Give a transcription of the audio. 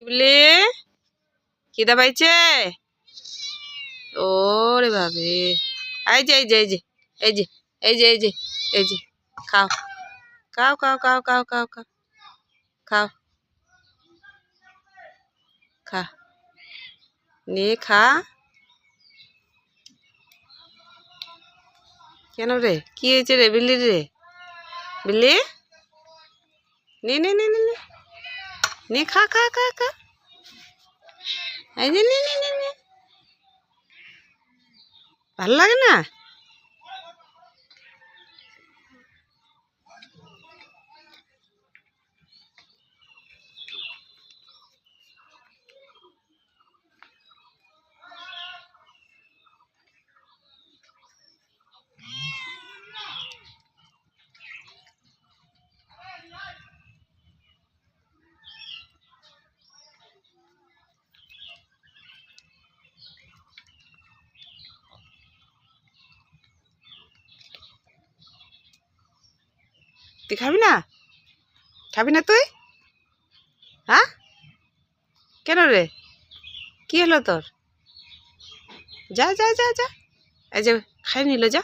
বলে খিদা পাইছে? ওরে বাবে, এই যে এই যে এই যে এই যে এই যে এই যে এই যে খাও খাও খাও খাও খাও খাও খাও খাও খা, নে খা। কেন রে, কি হয়েছে রে বিল্লির রে? বিল্লি নে নে নে নে নে নে খা খা খা খা, এই যে নে নে নে নে। ভাল লাগে না? তুই খাবি না? খাবি না তুই? হ্যাঁ, কেন রে, কি হলো তোর? যা যা যা যা, এই যে খাই নিল, যা।